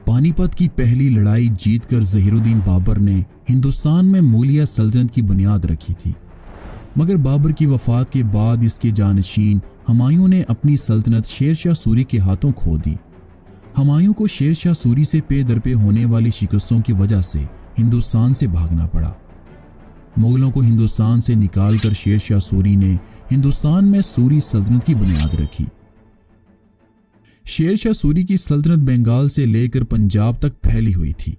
پانی پت کی پہلی لڑائی جیت کر ظہیر الدین بابر نے ہندوستان میں مغلیہ سلطنت کی بنیاد رکھی تھی، مگر بابر کی وفات کے بعد اس کے جانشین ہمایوں نے اپنی سلطنت شیر شاہ سوری کے ہاتھوں کھو دی۔ ہمایوں کو شیر شاہ سوری سے پے در پے ہونے والی شکستوں کی وجہ سے ہندوستان سے بھاگنا پڑا۔ مغلوں کو ہندوستان سے نکال کر شیر شاہ سوری نے ہندوستان میں سوری سلطنت کی بنیاد رکھی۔ شیر شاہ سوری کی سلطنت بنگال سے لے کر پنجاب تک پھیلی ہوئی تھی،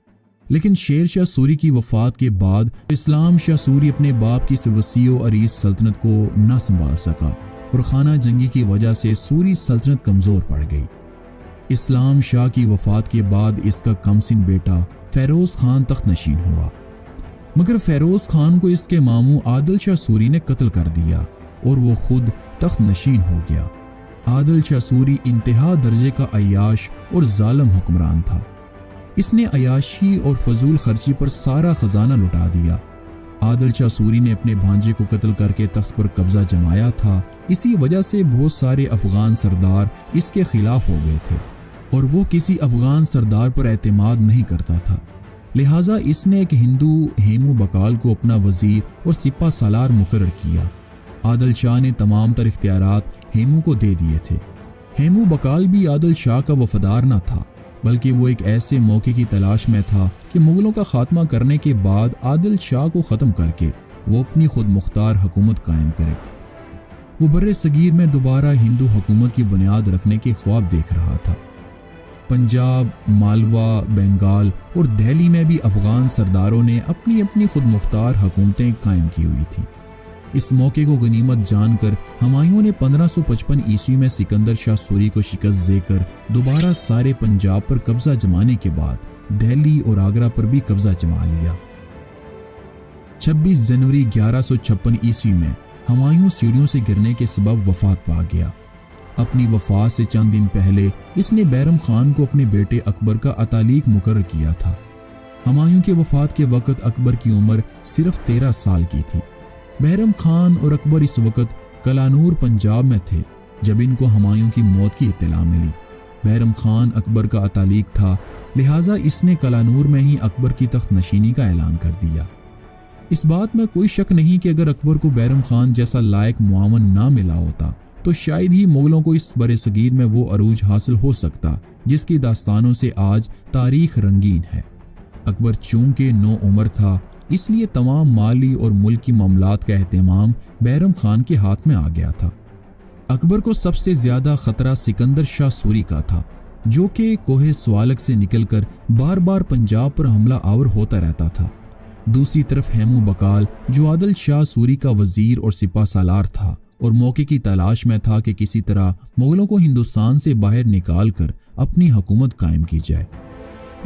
لیکن شیر شاہ سوری کی وفات کے بعد اسلام شاہ سوری اپنے باپ کی وسیع و عریض سلطنت کو نہ سنبھال سکا اور خانہ جنگی کی وجہ سے سوری سلطنت کمزور پڑ گئی۔ اسلام شاہ کی وفات کے بعد اس کا کمسن بیٹا فیروز خان تخت نشین ہوا، مگر فیروز خان کو اس کے ماموں عادل شاہ سوری نے قتل کر دیا اور وہ خود تخت نشین ہو گیا۔ عادل شاہ سوری انتہا درجے کا عیاش اور ظالم حکمران تھا۔ اس نے عیاشی اور فضول خرچی پر سارا خزانہ لٹا دیا۔ عادل شاہ سوری نے اپنے بھانجے کو قتل کر کے تخت پر قبضہ جمایا تھا، اسی وجہ سے بہت سارے افغان سردار اس کے خلاف ہو گئے تھے اور وہ کسی افغان سردار پر اعتماد نہیں کرتا تھا، لہٰذا اس نے ایک ہندو ہیمو بکال کو اپنا وزیر اور سپہ سالار مقرر کیا۔ عادل شاہ نے تمام تر اختیارات ہیمو کو دے دیے تھے۔ ہیمو بکال بھی عادل شاہ کا وفادار نہ تھا، بلکہ وہ ایک ایسے موقع کی تلاش میں تھا کہ مغلوں کا خاتمہ کرنے کے بعد عادل شاہ کو ختم کر کے وہ اپنی خود مختار حکومت قائم کرے۔ وہ بر صغیر میں دوبارہ ہندو حکومت کی بنیاد رکھنے کے خواب دیکھ رہا تھا۔ پنجاب، مالوا، بنگال اور دہلی میں بھی افغان سرداروں نے اپنی اپنی خود مختار حکومتیں قائم کی ہوئی تھیں۔ اس موقع کو غنیمت جان کر ہمایوں نے 1555 عیسوی میں سکندر شاہ سوری کو شکست دے کر دوبارہ سارے پنجاب پر قبضہ جمانے کے بعد دہلی اور آگرہ پر بھی قبضہ جما لیا۔ 26 جنوری 1156 عیسوی میں ہمایوں سیڑھیوں سے گرنے کے سبب وفات پا گیا۔ اپنی وفات سے چند دن پہلے اس نے بیرم خان کو اپنے بیٹے اکبر کا اتالیق مقرر کیا تھا۔ ہمایوں کے وفات کے وقت اکبر کی عمر صرف 13 سال کی تھی۔ بیرم خان اور اکبر اس وقت کلانور پنجاب میں تھے جب ان کو ہمایوں کی موت کی اطلاع ملی۔ بیرم خان اکبر کا اتالیق تھا، لہٰذا اس نے کلانور میں ہی اکبر کی تخت نشینی کا اعلان کر دیا۔ اس بات میں کوئی شک نہیں کہ اگر اکبر کو بیرم خان جیسا لائق معاون نہ ملا ہوتا تو شاید ہی مغلوں کو اس بر صغیر میں وہ عروج حاصل ہو سکتا جس کی داستانوں سے آج تاریخ رنگین ہے۔ اکبر چونکہ نو عمر تھا، اس لیے تمام مالی اور ملکی معاملات کا اہتمام بیرم خان کے ہاتھ میں آ گیا تھا۔ اکبر کو سب سے زیادہ خطرہ سکندر شاہ سوری کا تھا، جو کہ کوہ سوالک سے نکل کر بار بار پنجاب پر حملہ آور ہوتا رہتا تھا۔ دوسری طرف ہیمو بکال جو عادل شاہ سوری کا وزیر اور سپہ سالار تھا اور موقع کی تلاش میں تھا کہ کسی طرح مغلوں کو ہندوستان سے باہر نکال کر اپنی حکومت قائم کی جائے۔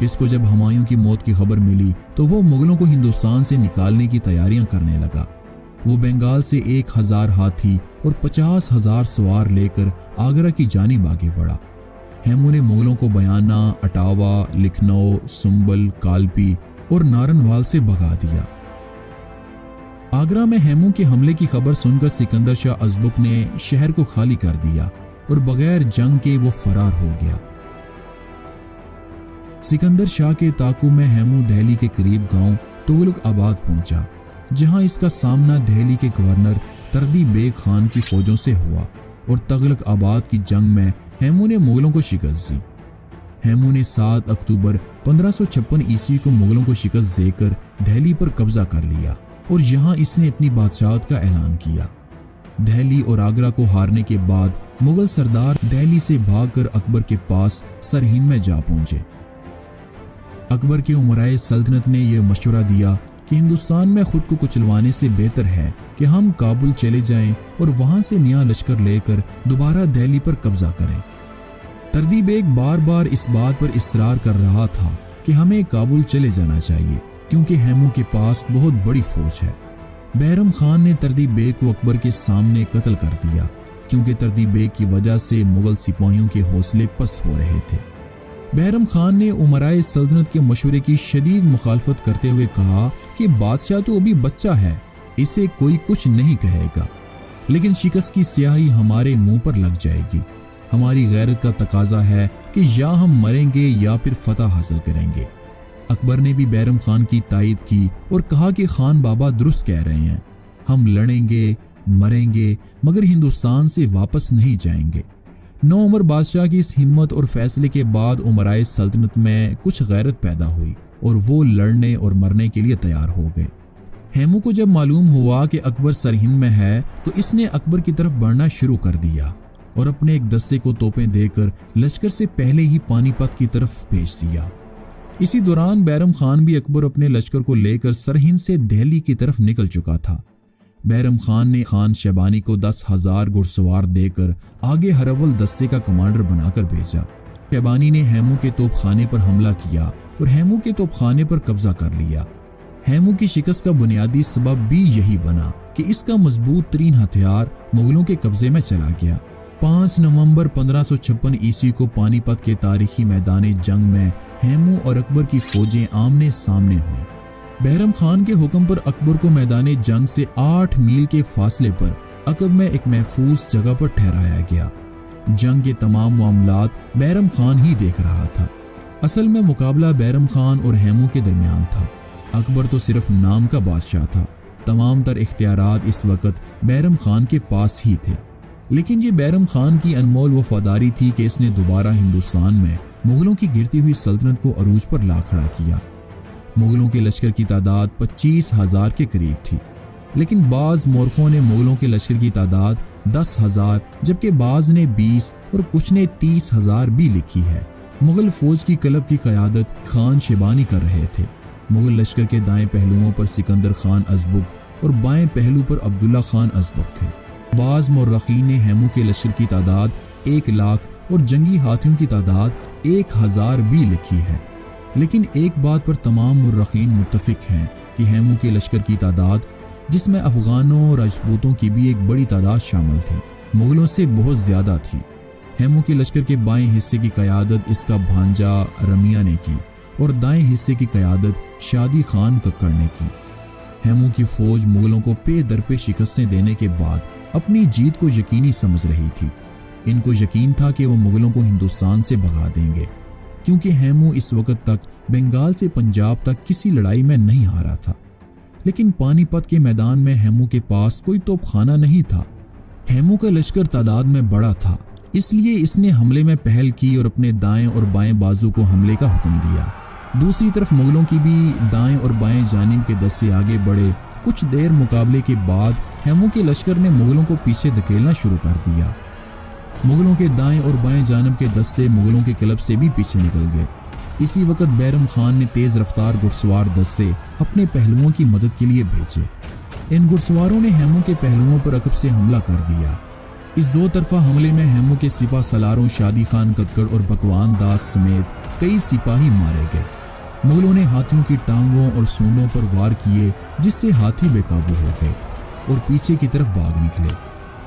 اس کو جب ہمایوں کی موت کی خبر ملی تو وہ مغلوں کو ہندوستان سے نکالنے کی تیاریاں کرنے لگا۔ وہ بنگال سے 1000 ہاتھی اور 50,000 سوار لے کر آگرہ کی جانب آگے بڑھا۔ ہیمو نے مغلوں کو بیانہ، اٹاوا، لکھنؤ، سنبل، کالپی اور نارنوال سے بھگا دیا۔ آگرہ میں ہیمو کے حملے کی خبر سن کر سکندر شاہ ازبک نے شہر کو خالی کر دیا اور بغیر جنگ کے وہ فرار ہو گیا۔ سکندر شاہ کے طاقو میں ہیمو دہلی کے قریب گاؤں تغلق آباد پہنچا، جہاں اس کا سامنا دہلی کے گورنر تردی بیگ خان کی فوجوں سے ہوا اور تغلق آباد کی جنگ میں ہیمو نے مغلوں کو شکست دی۔ हेमू ने 7 अक्टूबर 1556 ईस्वी को मुगलों को शिकस्त देकर दिल्ली पर कब्जा कर लिया और यहाँ इसने अपनी बादशाहत का ऐलान किया। दिल्ली और आगरा को हारने के बाद मुगल सरदार दिल्ली से भागकर अकबर के पास सरहिंद में जा पहुंचे। अकबर के उमराए सल्तनत ने यह मशवरा दिया कि हिंदुस्तान में खुद को कुचलवाने से बेहतर है कि हम काबुल चले जाएं और वहां से नया लश्कर लेकर दोबारा दिल्ली पर कब्जा करें। तरदी बेग बार बार इस बात पर इसरार कर रहा था कि हमें काबुल चले जाना चाहिए क्योंकि हेमू के पास बहुत बड़ी फौज है। बैरम खान ने तरदी बेग को अकबर के सामने कत्ल कर दिया क्योंकि तरदी बेग की वजह से मुगल सिपाहियों के हौसले पस्त हो रहे थे। बैरम खान ने उमराए सल्तनत के मशवरे की शदीद मुखालफत करते हुए कहा कि बादशाह तो अभी बच्चा है, इसे कोई कुछ नहीं कहेगा, लेकिन शिकस्त की स्याही हमारे मुंह पर लग जाएगी। हमारी गैरत का तकाजा है कि या हम मरेंगे या फिर फतह हासिल करेंगे। अकबर ने भी बैरम खान की तायद की और कहा कि खान बाबा दुरुस्त कह रहे हैं, हम लड़ेंगे मरेंगे मगर हिंदुस्तान से वापस नहीं जाएंगे। नौउमर बादशाह की इस हिम्मत और फैसले के बाद उमराए सल्तनत में कुछ गैरत पैदा हुई और वो लड़ने और मरने के लिए तैयार हो गए। हेमू को जब मालूम हुआ कि अकबर सरहिंद में है तो इसने अकबर की तरफ बढ़ना शुरू कर दिया और अपने एक दस्ते को तोपें देकर लश्कर से पहले ही पानीपत की तरफ भेज दिया। इसी दौरान बैरम खान भी अकबर अपने लश्कर को लेकर सरहिंद से दिल्ली की तरफ निकल चुका था। बैरम खान ने खान शैबानी को 10,000 घुड़सवार देकर आगे हरवल दस्ते का कमांडर बनाकर भेजा। शैबानी ने हेमू के तोपखाने पर हमला किया और हेमू के तोपखाने पर कब्जा कर लिया। हेमू की शिकस्त का बुनियादी सबब भी यही बना कि इसका मजबूत तरीन हथियार मुगलों के कब्जे में चला गया। 5 नवंबर 1556 ईस्वी को पानीपत के तारीखी मैदान जंग में हेमू और अकबर की फौजें आमने सामने हुई। बैरम खान के हुक्म पर अकबर को मैदान जंग से 8 मील के फासले पर अकब में एक महफूज जगह पर ठहराया गया। जंग के तमाम मामलात बैरम खान ही देख रहा था। असल में मुकाबला बैरम खान और हेमू के दरमियान था। अकबर तो सिर्फ नाम का बादशाह था। तमाम तर इख्तियारात इस वक्त बैरम खान के पास ही थे, लेकिन ये बैरम खान की अनमोल वफादारी थी कि इसने दोबारा हिंदुस्तान में मुगलों की गिरती हुई सल्तनत को अरूज पर ला खड़ा किया। मुगलों के लश्कर की तादाद 25,000 के करीब थी, लेकिन बाज मोरखों ने मुगलों के लश्कर की तादाद 10,000 जबकि बाज ने 20 और कुछ ने 30,000 भी लिखी है। मुगल फौज की क्लब की क़यादत खान शैबानी कर रहे थे। मुगल लश्कर के दाएं पहलुओं पर सिकंदर खान अजबुक और बाएं पहलू पर अब्दुल्ला खान अजबुक थे। बाज मोर्रखीन ने हेमू के लश्कर की तादाद 1 लाख और जंगी हाथियों की तादाद 1,000 भी लिखी है, लेकिन एक बात पर तमाम मुर्रखीन मुत्तफिक हैं कि हेमू के लश्कर की तादाद, जिसमें अफगानों और राजपूतों की भी एक बड़ी तादाद शामिल थी, मुगलों से बहुत ज्यादा थी। हेमू के लश्कर के बाएं हिस्से की क़यादत इसका भांजा रमिया ने की और दाएं हिस्से की क़यादत शादी खान कक्कड़ ने की। हेमू की फौज मुगलों को पे दर पे शिकस्तें देने के बाद अपनी जीत को यकीनी समझ रही थी। इनको यकीन था कि वो मुगलों को हिंदुस्तान से भगा देंगे, क्योंकि हेमू इस वक्त तक बंगाल से पंजाब तक किसी लड़ाई में नहीं हारा था। लेकिन पानीपत के मैदान में हेमू के पास कोई तोपखाना नहीं था। हेमू का लश्कर तादाद में बड़ा था, इसलिए इसने हमले में पहल की और अपने दाएं और बाएं बाजू को हमले का हुक्म दिया। दूसरी तरफ मुगलों की भी दाएं और बाएं जानिब के दस्ते आगे बढ़े। कुछ देर मुकाबले के बाद हेमू के लश्कर ने मुगलों को पीछे धकेलना शुरू कर दिया। मुगलों के दाएं और बाएं जानिब के दस्ते मुगलों के क्लब से भी पीछे निकल गए। इसी वक्त बैरम खान ने तेज रफ्तार घुड़सवार दस्ते अपने पहलुओं की मदद के लिए भेजे। इन घुड़सवारों ने हेमू के पहलुओं पर अकब से हमला कर दिया। इस 2 तरफा हमले में हेमू के सिपा सलारों शादी खान कक्कड़ और बकवान दास समेत कई सिपाही मारे गए। मुगलों ने हाथियों की टांगों और सूंडों पर वार किए, जिससे हाथी बेकाबू हो गए और पीछे की तरफ भाग निकले।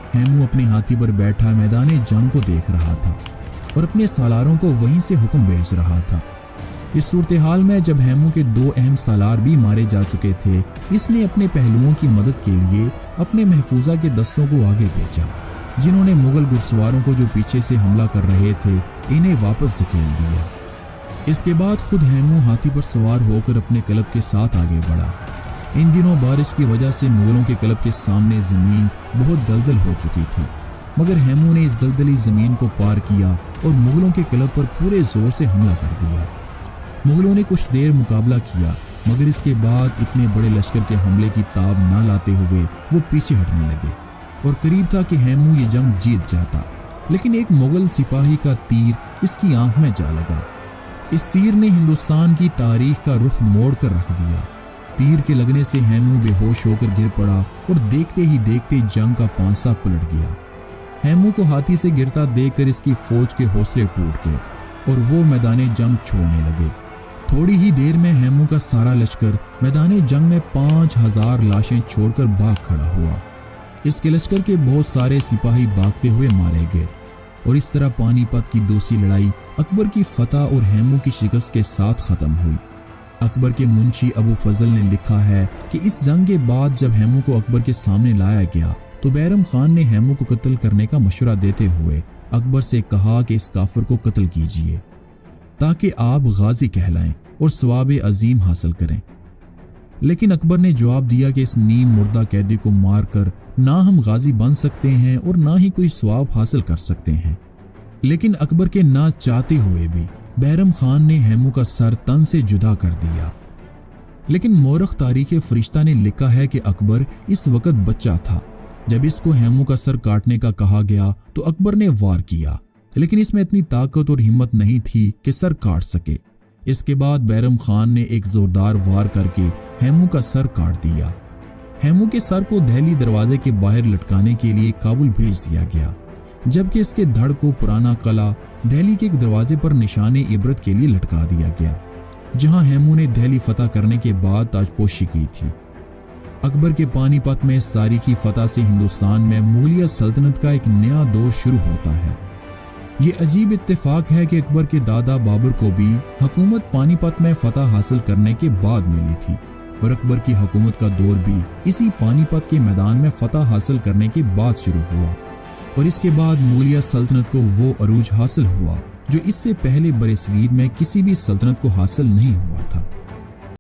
हेमू अपने हाथी पर बैठा मैदान जंग को देख रहा था और अपने सालारों को वहीं से हुक्म भेज रहा था। इस सूरत हाल में जब हेमू के 2 अहम सालार भी मारे जा चुके थे, इसने अपने पहलुओं की मदद के लिए अपने महफूजा के दस्तों को आगे भेजा, जिन्होंने मुगल घुड़सवारों को जो पीछे से हमला कर रहे थे इन्हें वापस धकेल दिया। इसके बाद खुद हेमू हाथी पर सवार होकर अपने क्लब के साथ आगे बढ़ा। इन दिनों बारिश की वजह से मुगलों के क्लब के सामने जमीन बहुत दलदल हो चुकी थी, मगर हेमू ने इस दलदली जमीन को पार किया और मुगलों के क्लब पर पूरे जोर से हमला कर दिया। मुगलों ने कुछ देर मुकाबला किया, मगर इसके बाद इतने बड़े लश्कर के हमले की ताब ना लाते हुए वो पीछे हटने लगे और करीब था कि हैमू ये जंग जीत जाता, लेकिन एक मुगल सिपाही का तीर इसकी आंख में जा लगा। इस तीर ने हिंदुस्तान की तारीख का रुख मोड़ कर रख दिया। तीर के लगने से हैमू बेहोश होकर गिर पड़ा और देखते ही देखते जंग का पांसा पलट गया। हैमू को हाथी से गिरता देखकर इसकी फौज के हौसले टूट गए और वो मैदान जंग छोड़ने लगे। थोड़ी ही देर में हैमू का सारा लश्कर मैदान जंग में 5000 लाशें छोड़कर भाग खड़ा हुआ। इसके लश्कर के बहुत सारे सिपाही भागते हुए मारे गए और इस तरह पानीपत की दूसरी लड़ाई अकबर की फतह और हैमू की शिकस्त के साथ खत्म हुई। अकबर के मुंशी अबू फजल ने लिखा है कि इस जंग के बाद जब हैमू को अकबर के सामने लाया गया तो बैरम खान ने हैमू को कत्ल करने का मशवरा देते हुए अकबर से कहा कि इस काफिर को कत्ल कीजिए ताकि आप गाजी कहलाएं और सवाब अजीम हासिल करें। लेकिन अकबर ने जवाब दिया कि इस नीम मुर्दा कैदी को मारकर ना हम गाजी बन सकते हैं और ना ही कोई सवाब हासिल कर सकते हैं। लेकिन अकबर के ना चाहते हुए भी बैरम खान ने हैमू का सर तन से जुदा कर दिया। लेकिन मोरख तारीख फरिश्ता ने लिखा है कि अकबर इस वक्त बच्चा था जब इसको हैमू का सर काटने का कहा गया तो अकबर ने वार किया, लेकिन इसमें इतनी ताकत और हिम्मत नहीं थी कि सर काट सके। इसके बाद बैरम खान ने एक जोरदार वार करके हैमू का सर काट दिया। हैमू के सर को दहली दरवाजे के बाहर लटकाने के लिए काबुल भेज दिया गया, जबकि इसके धड़ को पुराना किला दहली के एक दरवाजे पर निशाने इबरत के लिए लटका दिया गया, जहां हैमू ने दहली फतह करने के बाद ताजपोशी की थी। अकबर के पानीपत में तारीखी फतह से हिंदुस्तान में मुगलिया सल्तनत का एक नया दौर शुरू होता है। ये अजीब इत्तेफाक है कि अकबर के दादा बाबर को भी हुकूमत पानीपत में फतह हासिल करने के बाद मिली थी और अकबर की हुकूमत का दौर भी इसी पानीपत के मैदान में फतह हासिल करने के बाद शुरू हुआ और इसके बाद मुगलिया सल्तनत को वो अरूज हासिल हुआ जो इससे पहले बरसगीर में किसी भी सल्तनत को हासिल नहीं हुआ था।